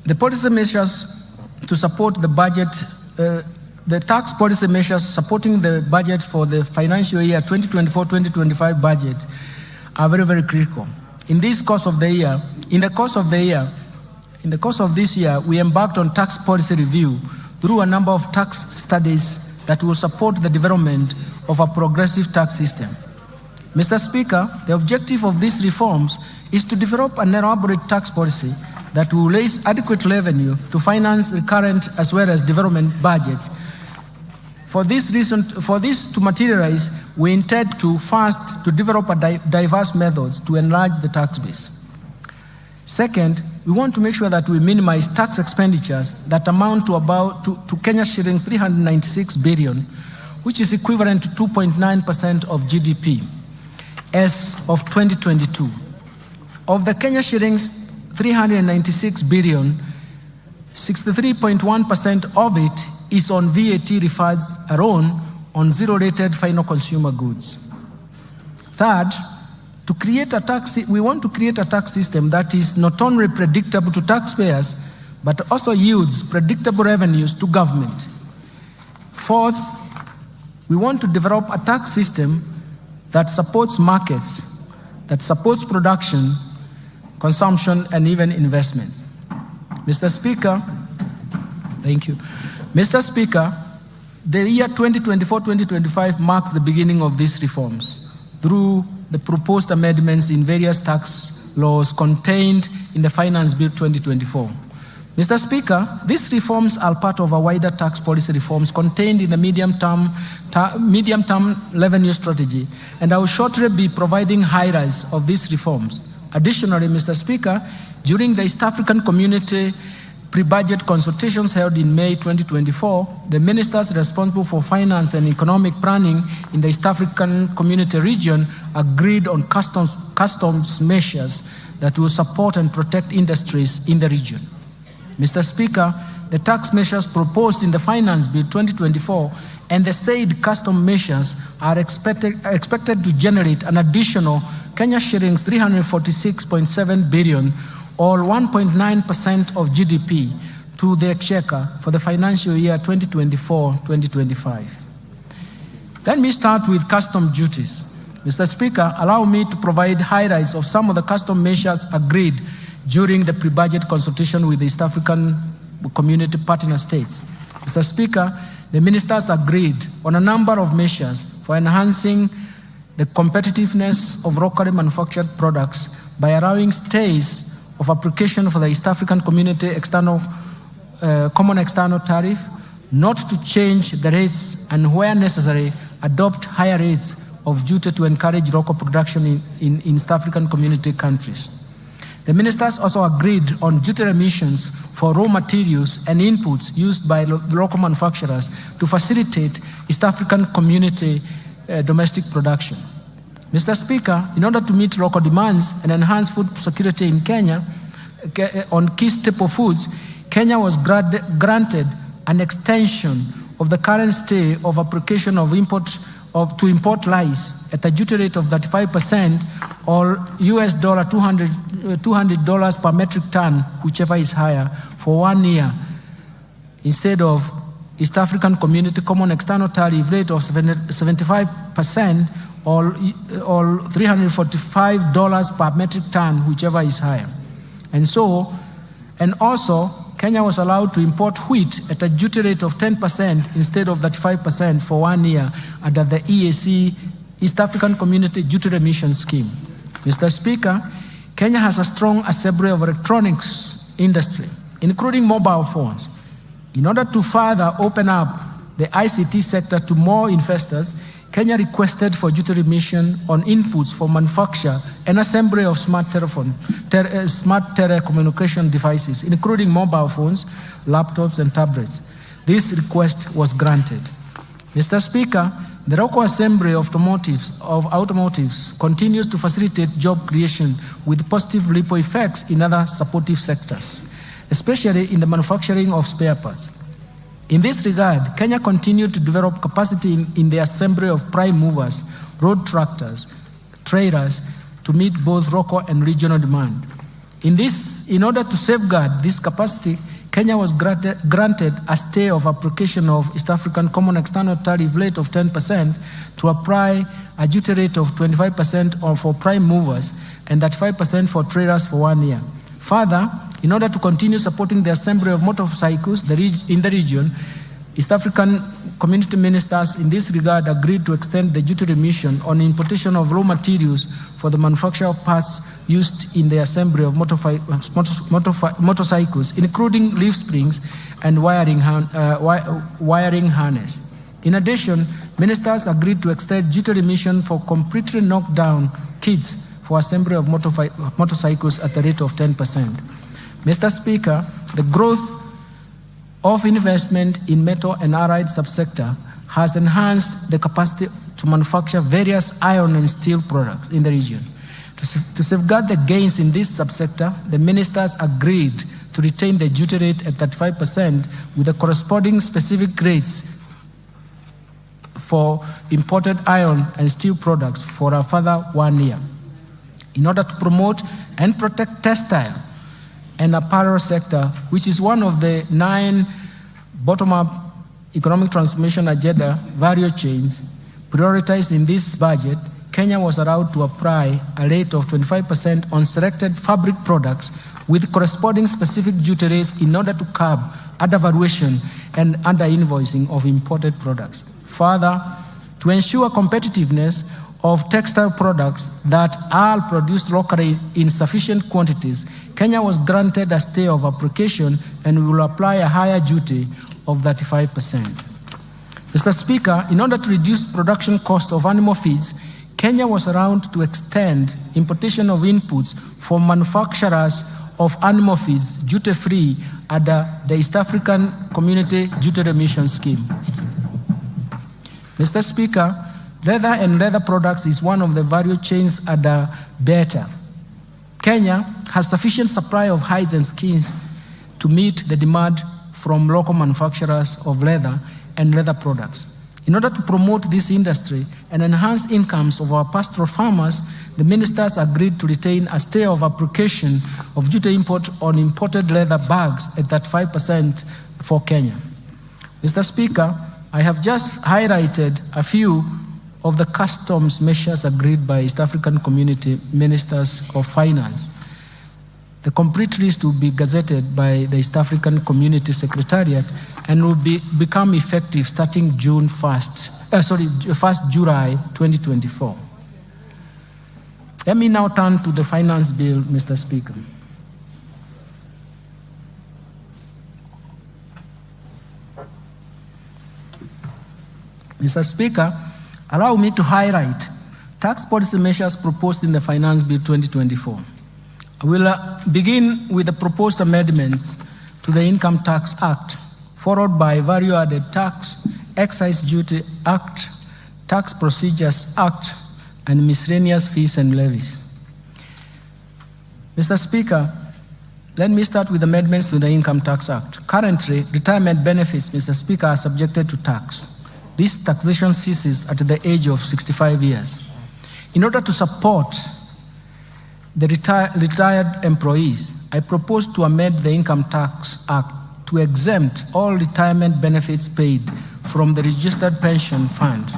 The policy measures to support the budget, the tax policy measures supporting the budget for the financial year 2024-2025 budget are very, very critical. In the course of this year, we embarked on tax policy review through a number of tax studies that will support the development of a progressive tax system. Mr. Speaker, the objective of these reforms is to develop an elaborate tax policy that will raise adequate revenue to finance recurrent as well as development budgets. For this to materialize, we intend to first to develop diverse methods to enlarge the tax base. Second, we want to make sure that we minimize tax expenditures that amount to Kenya shillings 396 billion, which is equivalent to 2.9% of GDP as of 2022. Of the Kenya shillings 396 billion, 63.1% of it is on VAT refunds alone on zero-rated final consumer goods. Third, we want to create a tax system that is not only predictable to taxpayers, but also yields predictable revenues to government. Fourth, we want to develop a tax system that supports markets, that supports production, consumption, and even investments. Mr. Speaker, thank you. Mr. Speaker, the year 2024-2025 marks the beginning of these reforms through the proposed amendments in various tax laws contained in the Finance Bill 2024. Mr. Speaker, these reforms are part of a wider tax policy reforms contained in the medium-term revenue strategy, and I will shortly be providing highlights of these reforms. Additionally, Mr. Speaker, during the East African Community pre-budget consultations held in May 2024, the ministers responsible for finance and economic planning in the East African Community region agreed on customs measures that will support and protect industries in the region. Mr. Speaker, the tax measures proposed in the Finance Bill 2024 and the said custom measures are expected to generate an additional Kenya shillings 346.7 billion or 1.9% of GDP to the exchequer for the financial year 2024-2025. Let me start with custom duties. Mr. Speaker, allow me to provide highlights of some of the custom measures agreed during the pre-budget consultation with the East African Community partner states. Mr. Speaker, the ministers agreed on a number of measures for enhancing the competitiveness of locally manufactured products by allowing stays of application for the East African Community Common External Tariff, not to change the rates and where necessary, adopt higher rates of duty to encourage local production in East African Community countries. The ministers also agreed on duty remissions for raw materials and inputs used by local manufacturers to facilitate East African Community domestic production. Mr. Speaker, in order to meet local demands and enhance food security in Kenya on key staple foods, Kenya was granted an extension of the current stay of application to import rice at a duty rate of 35% or $200 per metric ton, whichever is higher, for 1 year, instead of East African Community Common External Tariff rate of 75% or $345 per metric ton, whichever is higher. And also, Kenya was allowed to import wheat at a duty rate of 10% instead of 35% for 1 year under the EAC, East African Community Duty Remission Scheme. Mr. Speaker, Kenya has a strong assembly of electronics industry, including mobile phones. In order to further open up the ICT sector to more investors, Kenya requested for duty remission on inputs for manufacture and assembly of smart telecommunication devices, including mobile phones, laptops, and tablets. This request was granted. Mr. Speaker, the local assembly of automotives continues to facilitate job creation with positive ripple effects in other supportive sectors, especially in the manufacturing of spare parts. In this regard, Kenya continued to develop capacity in the assembly of prime movers, road tractors, trailers, to meet both local and regional demand. In this In order to safeguard this capacity, Kenya was granted a stay of application of East African Common External Tariff rate of 10% to apply a duty rate of 25% for prime movers and 35% for traders for 1 year. Further, in order to continue supporting the assembly of motorcycles in the region, East African community ministers in this regard agreed to extend the duty remission on importation of raw materials for the manufacture of parts used in the assembly of motorcycles, including leaf springs and wiring harness. In addition, ministers agreed to extend duty remission for completely knocked down kits for assembly of motorcycles at the rate of 10%. Mr. Speaker, the growth of investment in metal and allied subsector has enhanced the capacity to manufacture various iron and steel products in the region. To safeguard the gains in this subsector, the ministers agreed to retain the duty rate at 35% with the corresponding specific rates for imported iron and steel products for a further 1 year. In order to promote and protect textile and apparel sector, which is one of the 9 bottom-up economic transformation agenda value chains prioritized in this budget, Kenya was allowed to apply a rate of 25% on selected fabric products with corresponding specific duty rates in order to curb undervaluation and under-invoicing of imported products. Further, to ensure competitiveness of textile products that are produced locally in sufficient quantities, Kenya was granted a stay of application and will apply a higher duty of 35%. Mr. Speaker, in order to reduce production cost of animal feeds, Kenya was allowed to extend importation of inputs for manufacturers of animal feeds duty-free under the East African Community Duty Remission Scheme. Mr. Speaker, leather and leather products is one of the value chains under BETA. Kenya has sufficient supply of hides and skins to meet the demand from local manufacturers of leather and leather products. In order to promote this industry and enhance incomes of our pastoral farmers, the ministers agreed to retain a stay of application of duty import on imported leather bags at 35% for Kenya. Mr. Speaker, I have just highlighted a few of the customs measures agreed by East African Community Ministers of Finance. The complete list will be gazetted by the East African Community Secretariat and will become effective starting 1st July 2024. Let me now turn to the finance bill, Mr. Speaker. Mr. Speaker, allow me to highlight tax policy measures proposed in the Finance Bill 2024. I will begin with the proposed amendments to the Income Tax Act, followed by Value-Added Tax, Excise Duty Act, Tax Procedures Act, and Miscellaneous Fees and Levies. Mr. Speaker, let me start with amendments to the Income Tax Act. Currently, retirement benefits, Mr. Speaker, are subjected to tax. This taxation ceases at the age of 65 years. In order to support the retired employees, I propose to amend the Income Tax Act to exempt all retirement benefits paid from the Registered Pension Fund,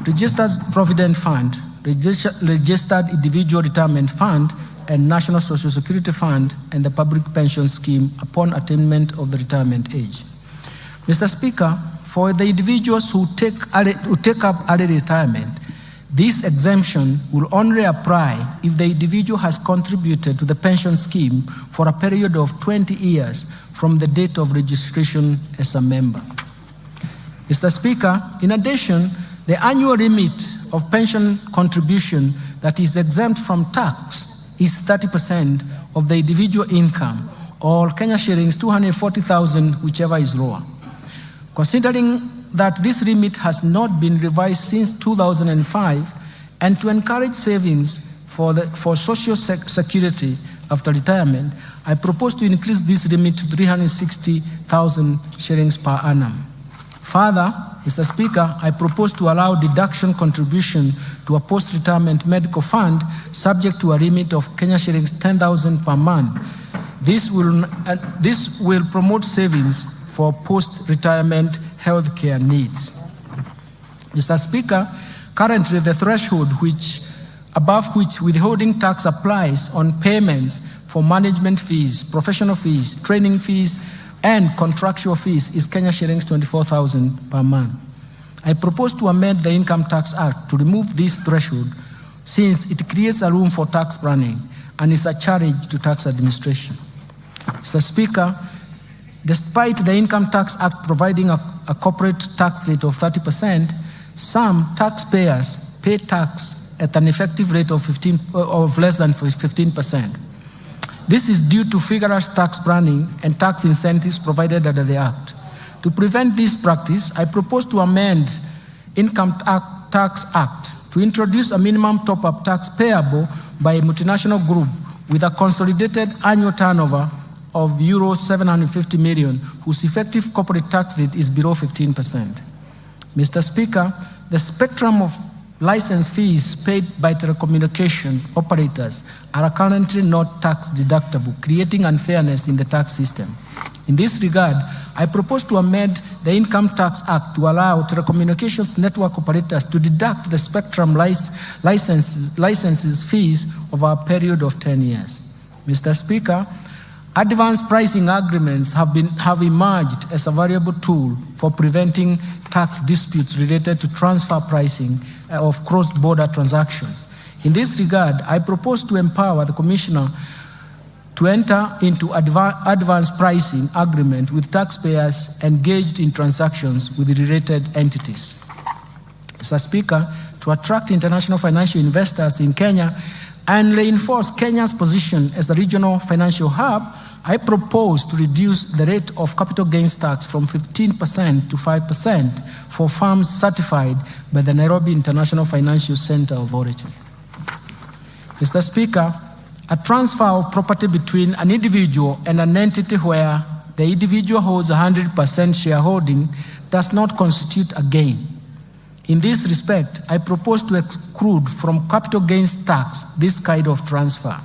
Registered Provident Fund, Registered Individual Retirement Fund, and National Social Security Fund and the Public Pension Scheme upon attainment of the retirement age. Mr. Speaker, for the individuals who take up early retirement, this exemption will only apply if the individual has contributed to the pension scheme for a period of 20 years from the date of registration as a member. Mr. Speaker, in addition, the annual limit of pension contribution that is exempt from tax is 30% of the individual income, or Kenya shillings 240,000, whichever is lower. Considering that this limit has not been revised since 2005, and to encourage savings for social security after retirement, I propose to increase this limit to 360,000 shillings per annum. Further, Mr. Speaker, I propose to allow deduction contribution to a post-retirement medical fund subject to a limit of Kenya shillings 10,000 per month This will promote savings for post-retirement healthcare needs. Mr. Speaker, currently the threshold above which withholding tax applies on payments for management fees, professional fees, training fees, and contractual fees is Kenya shillings 24,000 per month. I propose to amend the Income Tax Act to remove this threshold since it creates a room for tax planning and is a challenge to tax administration. Mr. Speaker, despite the Income Tax Act providing a corporate tax rate of 30%, some taxpayers pay tax at an effective rate of less than 15%. This is due to vigorous tax planning and tax incentives provided under the Act. To prevent this practice, I propose to amend Income Tax Act to introduce a minimum top-up tax payable by a multinational group with a consolidated annual turnover of euro 750 million, whose effective corporate tax rate is below 15%. Mr. Speaker, the spectrum of license fees paid by telecommunication operators are currently not tax deductible, creating unfairness in the tax system. In this regard, I propose to amend the Income Tax Act to allow telecommunications network operators to deduct the spectrum licenses fees over a period of 10 years. Mr. Speaker, advanced pricing agreements have emerged as a valuable tool for preventing tax disputes related to transfer pricing of cross-border transactions. In this regard, I propose to empower the Commissioner to enter into advanced pricing agreement with taxpayers engaged in transactions with related entities. Mr. Speaker, to attract international financial investors in Kenya and reinforce Kenya's position as a regional financial hub, I propose to reduce the rate of capital gains tax from 15% to 5% for firms certified by the Nairobi International Financial Center of Origin. Mr. Speaker, a transfer of property between an individual and an entity where the individual holds 100% shareholding does not constitute a gain. In this respect, I propose to exclude from capital gains tax this kind of transfer.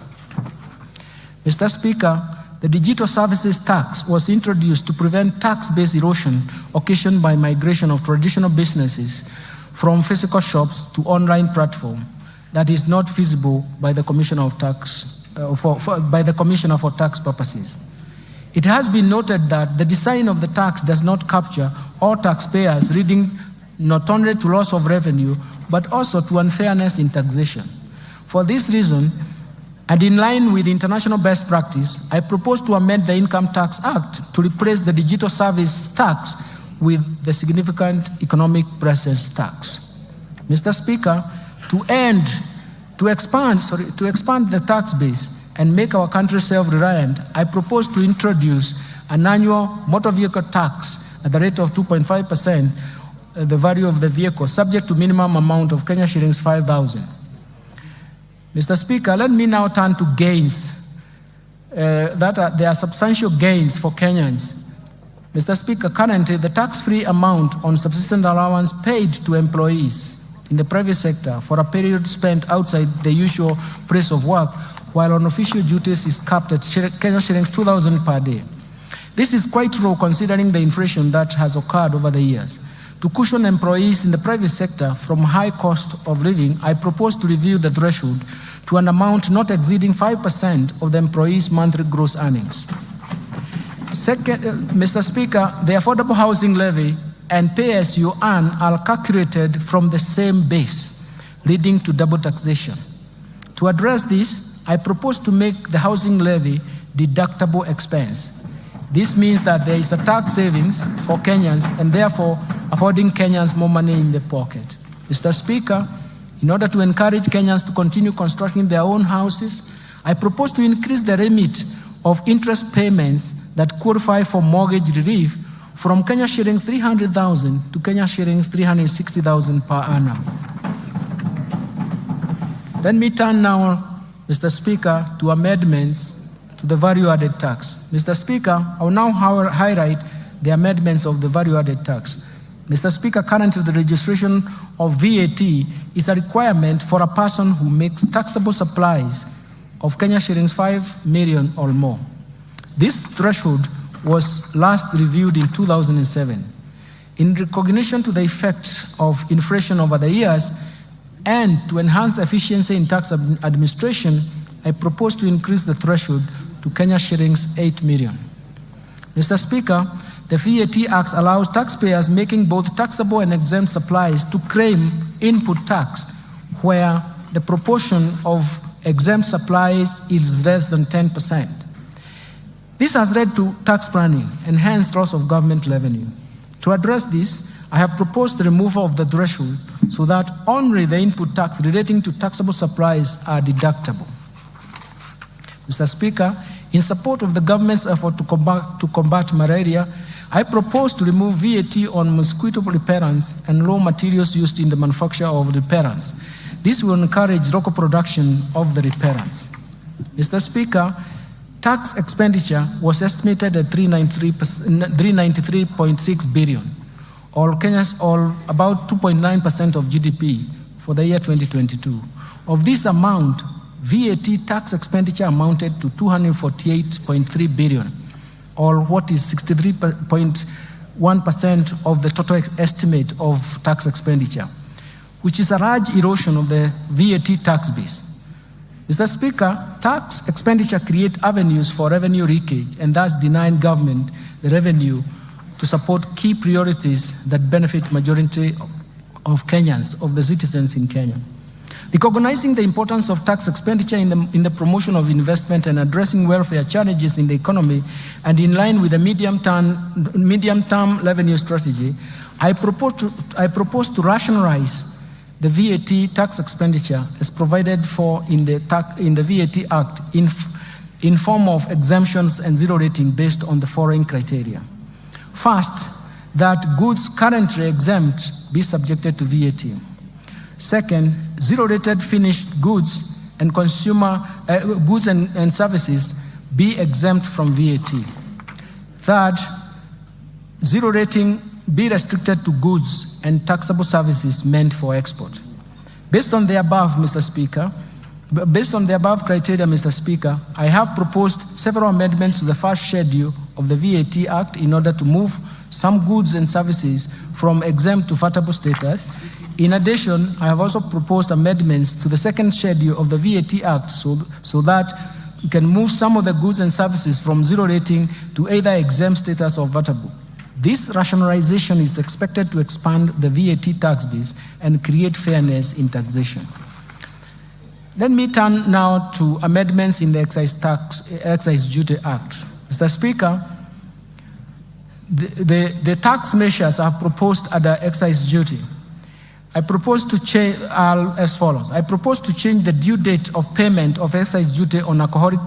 Mr. Speaker, the Digital Services Tax was introduced to prevent tax-based erosion occasioned by migration of traditional businesses from physical shops to online platform that is not feasible by the Commissioner of Tax by the Commissioner for Tax purposes. It has been noted that the design of the tax does not capture all taxpayers, leading not only to loss of revenue but also to unfairness in taxation. For this reason, and in line with international best practice, I propose to amend the Income Tax Act to replace the Digital Service Tax with the Significant Economic Presence Tax. Mr. Speaker, to expand the tax base and make our country self-reliant, I propose to introduce an annual motor vehicle tax at the rate of 2.5%, the value of the vehicle, subject to minimum amount of Kenya shillings 5,000. Mr. Speaker, let me now turn to gains. There are substantial gains for Kenyans. Mr. Speaker, currently the tax-free amount on subsistence allowance paid to employees in the private sector for a period spent outside the usual place of work while on official duties is capped at Kenya shillings 2,000 per day. This is quite low considering the inflation that has occurred over the years. To cushion employees in the private sector from high cost of living, I propose to review the threshold to an amount not exceeding 5% of the employee's monthly gross earnings. Second, Mr. Speaker, the affordable housing levy and pay as you earn are calculated from the same base, leading to double taxation. To address this, I propose to make the housing levy deductible expense. This means that there is a tax savings for Kenyans and therefore affording Kenyans more money in their pocket. Mr. Speaker, in order to encourage Kenyans to continue constructing their own houses, I propose to increase the limit of interest payments that qualify for mortgage relief from Kenya shillings 300,000 to Kenya shillings 360,000 per annum. Let me turn now, Mr. Speaker, to amendments to the value-added tax. Mr. Speaker, I will now highlight the amendments of the value-added tax. Mr. Speaker, currently the registration of VAT is a requirement for a person who makes taxable supplies of Kenya shillings 5 million or more. This threshold was last reviewed in 2007. In recognition to the effect of inflation over the years and to enhance efficiency in tax administration, I propose to increase the threshold to Kenya shillings 8 million. Mr. Speaker, the VAT Act allows taxpayers making both taxable and exempt supplies to claim input tax where the proportion of exempt supplies is less than 10%. This has led to tax planning and hence loss of government revenue. To address this, I have proposed the removal of the threshold so that only the input tax relating to taxable supplies are deductible. Mr. Speaker, in support of the government's effort to combat malaria, I propose to remove VAT on mosquito repellents and raw materials used in the manufacture of repellents. This will encourage local production of the repellents. Mr. Speaker, tax expenditure was estimated at 393.6 billion, or about 2.9% of GDP for the year 2022. Of this amount, VAT tax expenditure amounted to 248.3 billion, or what is 63.1% of the total estimate of tax expenditure, which is a large erosion of the VAT tax base. Mr. Speaker, tax expenditure creates avenues for revenue leakage and thus denying government the revenue to support key priorities that benefit majority of Kenyans, of the citizens in Kenya. Recognizing the importance of tax expenditure in the promotion of investment and addressing welfare challenges in the economy, and in line with the medium-term revenue strategy, I propose to rationalize the VAT tax expenditure as provided for in the VAT Act in form of exemptions and zero rating based on the following criteria. First, that goods currently exempt be subjected to VAT. Second, zero-rated finished goods and consumer goods and services be exempt from VAT. Third, zero rating be restricted to goods and taxable services meant for export. Based on the above, Mr. Speaker, based on the above criteria, Mr. Speaker, I have proposed several amendments to the first schedule of the VAT Act in order to move some goods and services from exempt to VAT status. In addition, I have also proposed amendments to the second schedule of the VAT Act so that we can move some of the goods and services from zero rating to either exempt status or VATable. This rationalization is expected to expand the VAT tax base and create fairness in taxation. Let me turn now to amendments in the Excise Duty Act. Mr. Speaker, the tax measures are proposed under excise duty. I propose to change as follows. I propose to change the due date of payment of excise duty on alcoholic